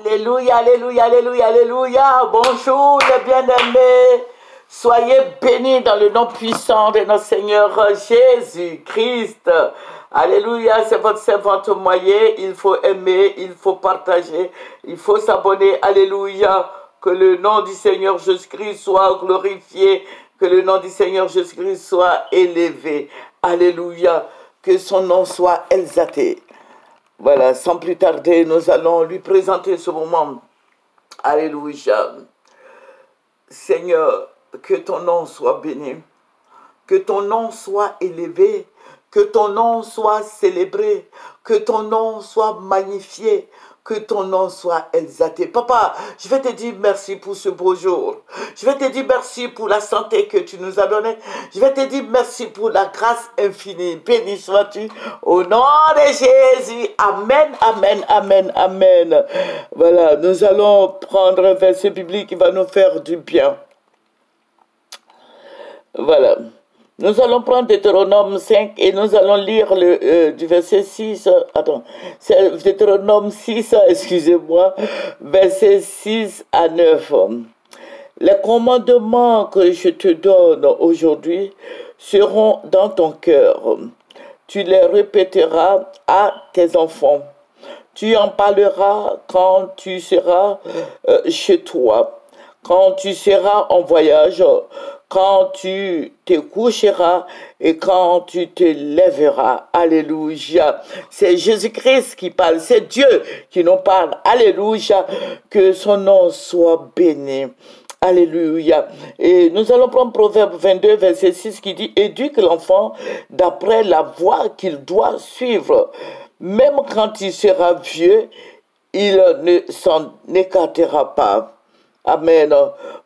Alléluia, alléluia, alléluia, alléluia. Bonjour les bien-aimés. Soyez bénis dans le nom puissant de notre Seigneur Jésus-Christ. Alléluia, c'est votre servante moyen. Il faut aimer, il faut partager, il faut s'abonner. Alléluia, que le nom du Seigneur Jésus-Christ soit glorifié, que le nom du Seigneur Jésus-Christ soit élevé. Alléluia, que son nom soit exalté. Voilà, sans plus tarder, nous allons lui présenter ce moment. Alléluia. Seigneur, que ton nom soit béni, que ton nom soit élevé, que ton nom soit célébré, que ton nom soit magnifié, que ton nom soit exalté. Papa, je vais te dire merci pour ce beau jour. Je vais te dire merci pour la santé que tu nous as donnée. Je vais te dire merci pour la grâce infinie. Béni sois-tu au nom de Jésus. Amen, amen, amen, amen. Voilà, nous allons prendre un verset biblique qui va nous faire du bien. Voilà. Nous allons prendre Deutéronome 5 et nous allons lire du verset 6, c'est Deutéronome 6, excusez-moi, verset 6 à 9. Les commandements que je te donne aujourd'hui seront dans ton cœur. Tu les répéteras à tes enfants. Tu en parleras quand tu seras chez toi, quand tu seras en voyage, quand tu te coucheras et quand tu te lèveras. Alléluia. C'est Jésus-Christ qui parle, c'est Dieu qui nous parle. Alléluia. Que son nom soit béni. Alléluia. Et nous allons prendre Proverbe 22, verset 6 qui dit « Éduque l'enfant d'après la voie qu'il doit suivre. Même quand il sera vieux, il ne s'en écartera pas. » Amen.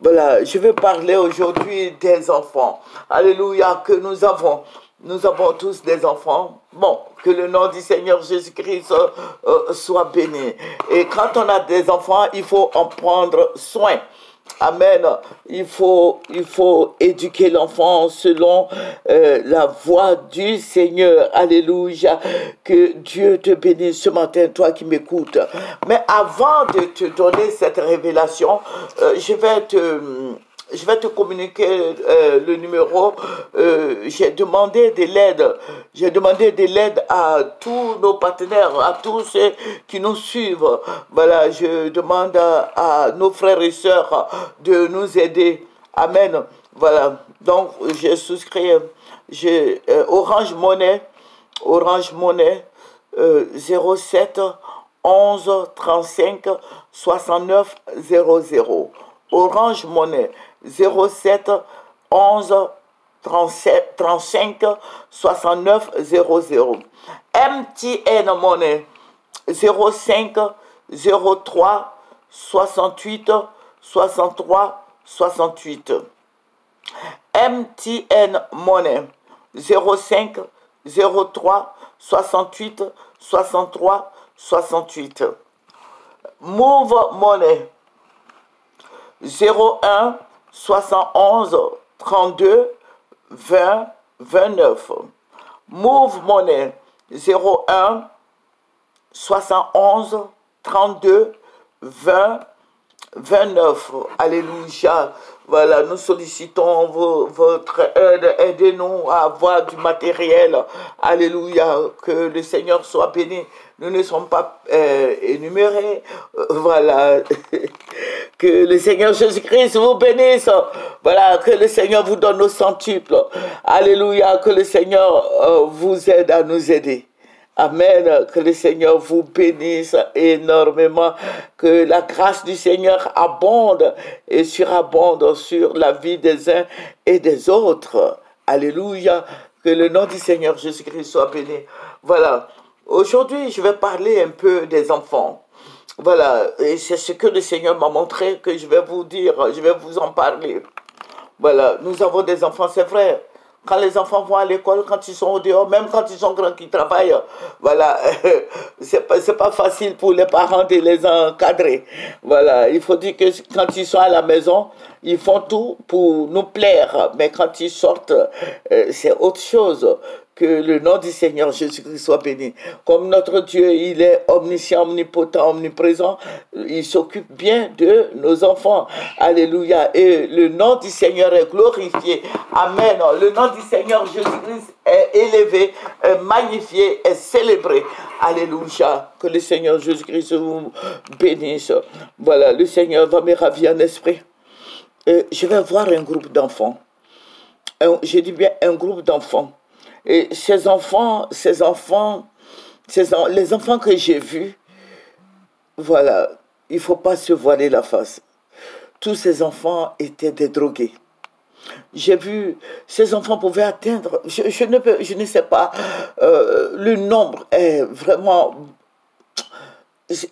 Voilà, je vais parler aujourd'hui des enfants. Alléluia, que nous avons. Nous avons tous des enfants. Bon, que le nom du Seigneur Jésus-Christ soit béni. Et quand on a des enfants, il faut en prendre soin. Amen. Il faut éduquer l'enfant selon la voie du Seigneur. Alléluia. Que Dieu te bénisse ce matin, toi qui m'écoutes. Mais avant de te donner cette révélation, je vais te communiquer le numéro. J'ai demandé de l'aide. J'ai demandé de l'aide à tous nos partenaires, à tous ceux qui nous suivent. Voilà, je demande à nos frères et sœurs de nous aider. Amen. Voilà. Donc, j'ai souscrit Orange Money 07 11 35 69 00. Orange Money 07 11 35 69 00. MTN Money 05 03 68 63 68. MTN Money 05 03 68 63 68. Move Money 01 71 32 20 29. Move Money 01 71 32 20 29. Alléluia. Voilà, nous sollicitons votre aide. Aidez-nous à avoir du matériel. Alléluia. Que le Seigneur soit béni. Nous ne sommes pas énumérés. Voilà. Que le Seigneur Jésus-Christ vous bénisse. Voilà. Que le Seigneur vous donne au centuple. Alléluia. Que le Seigneur vous aide à nous aider. Amen. Que le Seigneur vous bénisse énormément. Que la grâce du Seigneur abonde et surabonde sur la vie des uns et des autres. Alléluia. Que le nom du Seigneur Jésus-Christ soit béni. Voilà. Aujourd'hui, je vais parler un peu des enfants. Voilà. Et c'est ce que le Seigneur m'a montré que je vais vous dire. Je vais vous en parler. Voilà. Nous avons des enfants, c'est vrai. Quand les enfants vont à l'école, quand ils sont au dehors, même quand ils sont grands, qu'ils travaillent, voilà, c'est pas facile pour les parents de les encadrer. Voilà, il faut dire que quand ils sont à la maison, ils font tout pour nous plaire, mais quand ils sortent, c'est autre chose. Que le nom du Seigneur Jésus-Christ soit béni. Comme notre Dieu, il est omniscient, omnipotent, omniprésent, il s'occupe bien de nos enfants. Alléluia. Et le nom du Seigneur est glorifié. Amen. Le nom du Seigneur Jésus-Christ est élevé, est magnifié, est célébré. Alléluia. Que le Seigneur Jésus-Christ vous bénisse. Voilà, le Seigneur va me ravir en esprit. Je vais voir un groupe d'enfants. Je dis bien un groupe d'enfants. Et les enfants que j'ai vus, voilà, il ne faut pas se voiler la face. Tous ces enfants étaient des drogués. J'ai vu, ces enfants pouvaient atteindre, je ne sais pas, le nombre est vraiment,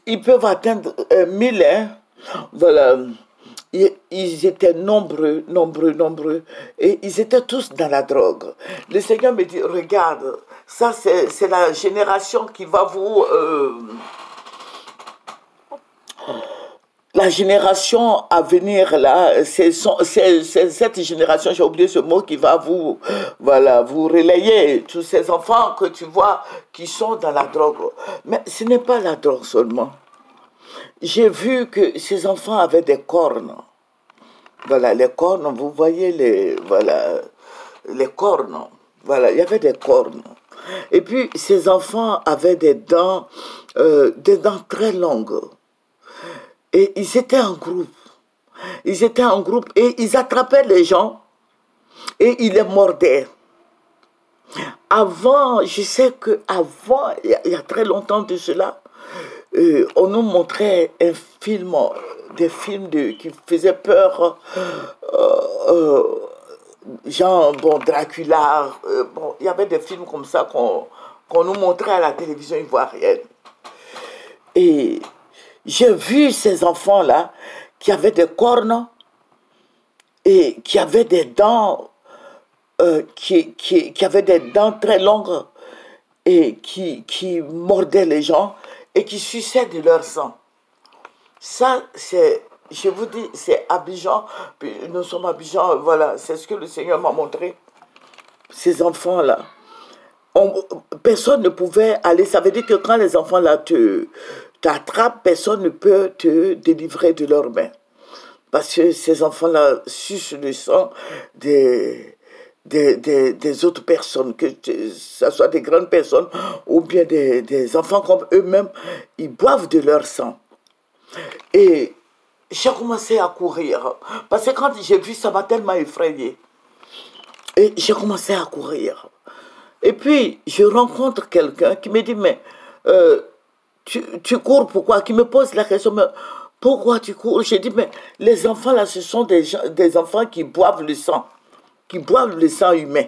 ils peuvent atteindre 1000, hein, voilà. Ils étaient nombreux, et ils étaient tous dans la drogue. Le Seigneur me dit, regarde, ça c'est la génération qui va vous... la génération à venir là, c'est cette génération, j'ai oublié ce mot, qui va vous, voilà, vous relayer. Tous ces enfants que tu vois qui sont dans la drogue. Mais ce n'est pas la drogue seulement. J'ai vu que ces enfants avaient des cornes. Voilà, les cornes, vous voyez les cornes. Voilà, il y avait des cornes. Et puis, ces enfants avaient des dents très longues. Et ils étaient en groupe. Ils étaient en groupe et ils attrapaient les gens et ils les mordaient. Avant, je sais qu'avant, il y a très longtemps de cela, on nous montrait des films qui faisaient peur, genre, bon, Dracula, bon, il y avait des films comme ça qu'on nous montrait à la télévision ivoirienne. Et j'ai vu ces enfants-là qui avaient des cornes et qui avaient des dents, qui avaient des dents très longues et qui mordaient les gens et qui suçaient de leur sang. Ça, je vous dis, c'est Abidjan. Nous sommes à Abidjan, voilà, c'est ce que le Seigneur m'a montré. Ces enfants-là. Personne ne pouvait aller. Ça veut dire que quand les enfants-là t'attrapent, personne ne peut te délivrer de leurs mains. Parce que ces enfants-là sucent le sang des autres personnes, que ce soit des grandes personnes ou bien des enfants comme eux-mêmes, ils boivent de leur sang. Et j'ai commencé à courir. Parce que quand j'ai vu, ça m'a tellement effrayé. Et j'ai commencé à courir. Et puis, je rencontre quelqu'un qui me dit, mais tu cours pourquoi? Qui me pose la question, mais pourquoi tu cours? J'ai dit, mais les enfants là, ce sont des enfants qui boivent le sang humain.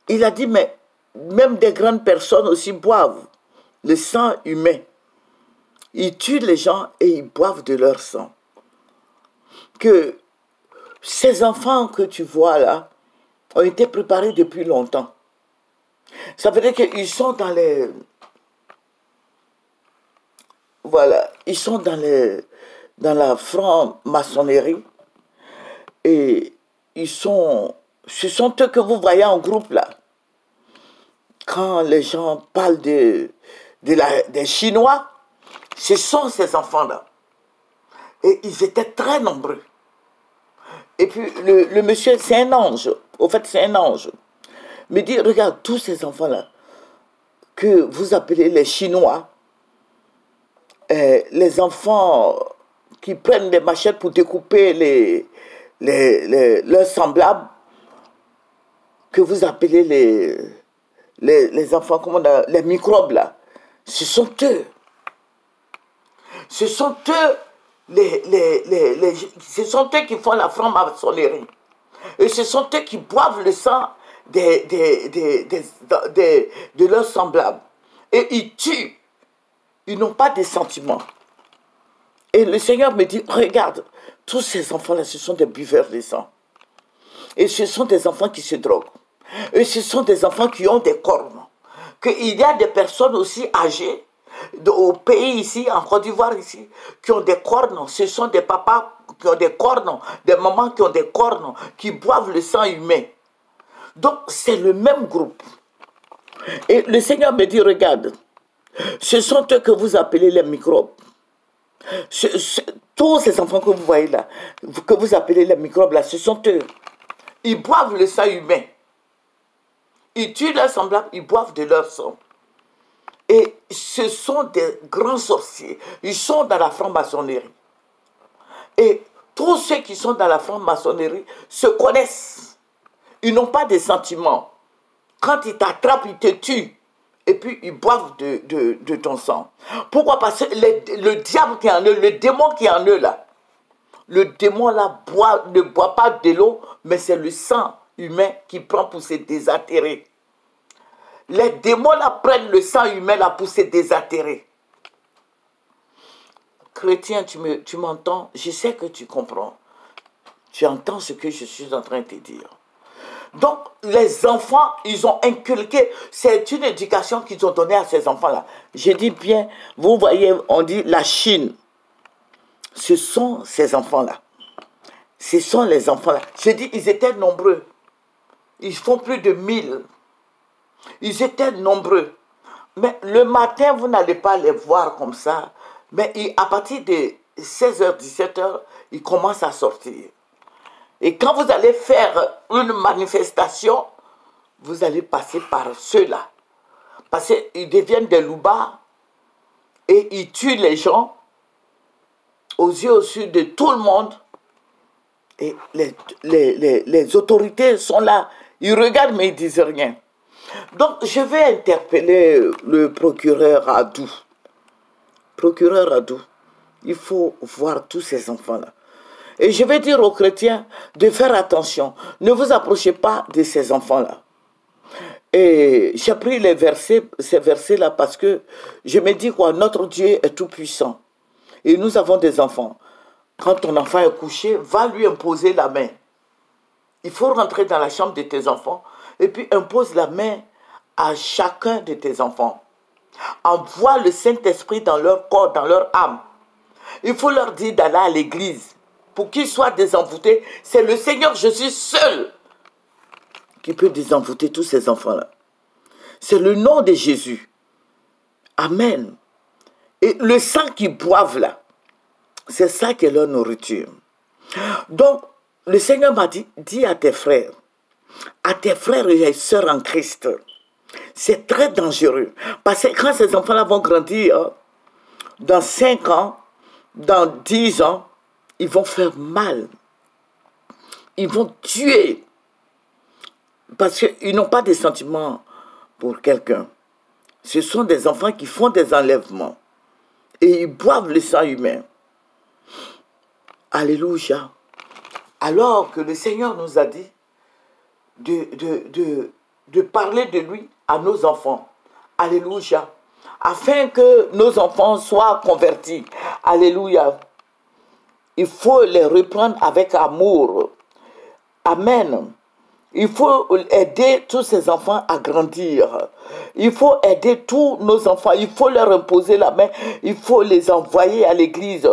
Il a dit, mais même des grandes personnes aussi boivent le sang humain. Ils tuent les gens et ils boivent de leur sang. Que ces enfants que tu vois là ont été préparés depuis longtemps. Ça veut dire qu'ils sont dans les... Voilà, ils sont dans la franc-maçonnerie et ce sont eux que vous voyez en groupe là. Quand les gens parlent des Chinois, ce sont ces enfants-là. Et ils étaient très nombreux. Et puis le monsieur, c'est un ange. Au fait, c'est un ange. Me dit, regarde, tous ces enfants-là que vous appelez les Chinois, les enfants qui prennent des machettes pour découper leurs semblables, que vous appelez les enfants, comment on a, les microbes là, ce sont eux. Ce sont eux, ce sont eux qui font la franc-maçonnerie. Et ce sont eux qui boivent le sang de leurs semblables. Et ils tuent. Ils n'ont pas de sentiments. Et le Seigneur me dit, regarde, tous ces enfants-là, ce sont des buveurs de sang. Et ce sont des enfants qui se droguent. Et ce sont des enfants qui ont des cornes. Qu'il y a des personnes aussi âgées, au pays ici, en Côte d'Ivoire ici, qui ont des cornes. Ce sont des papas qui ont des cornes, des mamans qui ont des cornes, qui boivent le sang humain. Donc, c'est le même groupe. Et le Seigneur me dit, regarde, ce sont eux que vous appelez les microbes. Tous ces enfants que vous voyez là, que vous appelez les microbes là, ce sont eux. Ils boivent le sang humain. Ils tuent leurs semblables, ils boivent de leur sang. Et ce sont des grands sorciers. Ils sont dans la franc-maçonnerie. Et tous ceux qui sont dans la franc-maçonnerie se connaissent. Ils n'ont pas de sentiments. Quand ils t'attrapent, ils te tuent. Et puis, ils boivent de ton sang. Pourquoi? Parce que le diable qui est en eux, le démon qui est en eux, là, le démon, là, ne boit pas de l'eau, mais c'est le sang humain qui prend pour se désaltérer. Les démons, là, prennent le sang humain, là, pour se désaltérer. Chrétien, tu m'entends? Je sais que tu comprends. Tu entends ce que je suis en train de te dire. Donc, les enfants, ils ont inculqué, c'est une éducation qu'ils ont donnée à ces enfants-là. Je dis bien, vous voyez, on dit la Chine. Ce sont ces enfants-là. Ce sont les enfants-là. Je dis, ils étaient nombreux. Ils font plus de 1000. Ils étaient nombreux. Mais le matin, vous n'allez pas les voir comme ça. Mais à partir de 16h, 17h, ils commencent à sortir. Et quand vous allez faire une manifestation, vous allez passer par ceux-là. Parce qu'ils deviennent des loupards et ils tuent les gens aux yeux au-dessus de tout le monde. Et les autorités sont là. Ils regardent mais ils ne disent rien. Donc je vais interpeller le procureur Adou. Procureur Adou, il faut voir tous ces enfants-là. Et je vais dire aux chrétiens de faire attention. Ne vous approchez pas de ces enfants-là. Et j'ai pris ces versets-là parce que je me dis quoi, notre Dieu est tout puissant. Et nous avons des enfants. Quand ton enfant est couché, va lui imposer la main. Il faut rentrer dans la chambre de tes enfants et puis impose la main à chacun de tes enfants. Envoie le Saint-Esprit dans leur corps, dans leur âme. Il faut leur dire d'aller à l'église. Pour qu'ils soient désenvoûtés, c'est le Seigneur Jésus seul qui peut désenvoûter tous ces enfants-là. C'est le nom de Jésus. Amen. Et le sang qu'ils boivent là, c'est ça qui est leur nourriture. Donc, le Seigneur m'a dit, dis à tes frères et sœurs en Christ, c'est très dangereux. Parce que quand ces enfants-là vont grandir, dans 5 ans, dans 10 ans, ils vont faire mal. Ils vont tuer. Parce qu'ils n'ont pas de sentiments pour quelqu'un. Ce sont des enfants qui font des enlèvements. Et ils boivent le sang humain. Alléluia. Alors que le Seigneur nous a dit de parler de lui à nos enfants. Alléluia. Afin que nos enfants soient convertis. Alléluia. Il faut les reprendre avec amour. Amen. Il faut aider tous ces enfants à grandir. Il faut aider tous nos enfants. Il faut leur imposer la main. Il faut les envoyer à l'église.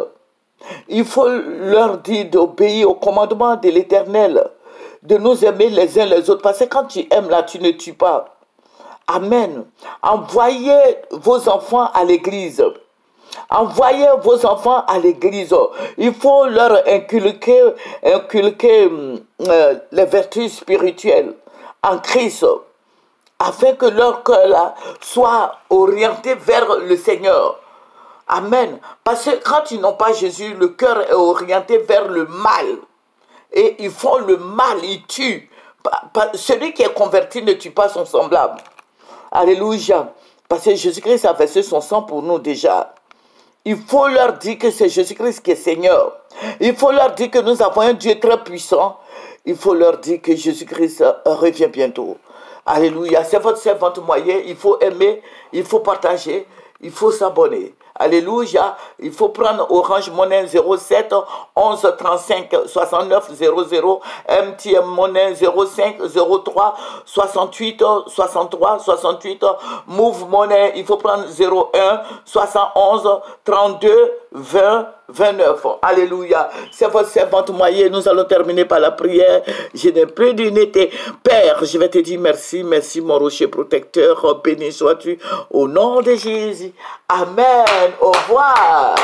Il faut leur dire d'obéir au commandement de l'Éternel. De nous aimer les uns les autres. Parce que quand tu aimes là, tu ne tues pas. Amen. Envoyez vos enfants à l'église. Envoyez vos enfants à l'église. Il faut leur inculquer les vertus spirituelles en Christ, afin que leur cœur soit orienté vers le Seigneur. Amen. Parce que quand ils n'ont pas Jésus, le cœur est orienté vers le mal. Et ils font le mal, ils tuent. Celui qui est converti ne tue pas son semblable. Alléluia. Parce que Jésus-Christ a versé son sang pour nous déjà. Il faut leur dire que c'est Jésus-Christ qui est Seigneur. Il faut leur dire que nous avons un Dieu très puissant. Il faut leur dire que Jésus-Christ revient bientôt. Alléluia. C'est votre servante moyen. Il faut aimer, il faut partager, il faut s'abonner. Alléluia. Il faut prendre Orange Monnaie 07 11 35 69 00, MTM Monnaie 05 03 68 63 68, Move Monnaie, il faut prendre 01 71 32 20, 29. Alléluia. C'est votre servante moyenne. Nous allons terminer par la prière. Je n'ai plus d'unité. Père, je vais te dire merci. Merci, mon rocher protecteur. Béni sois-tu au nom de Jésus. Amen. Au revoir.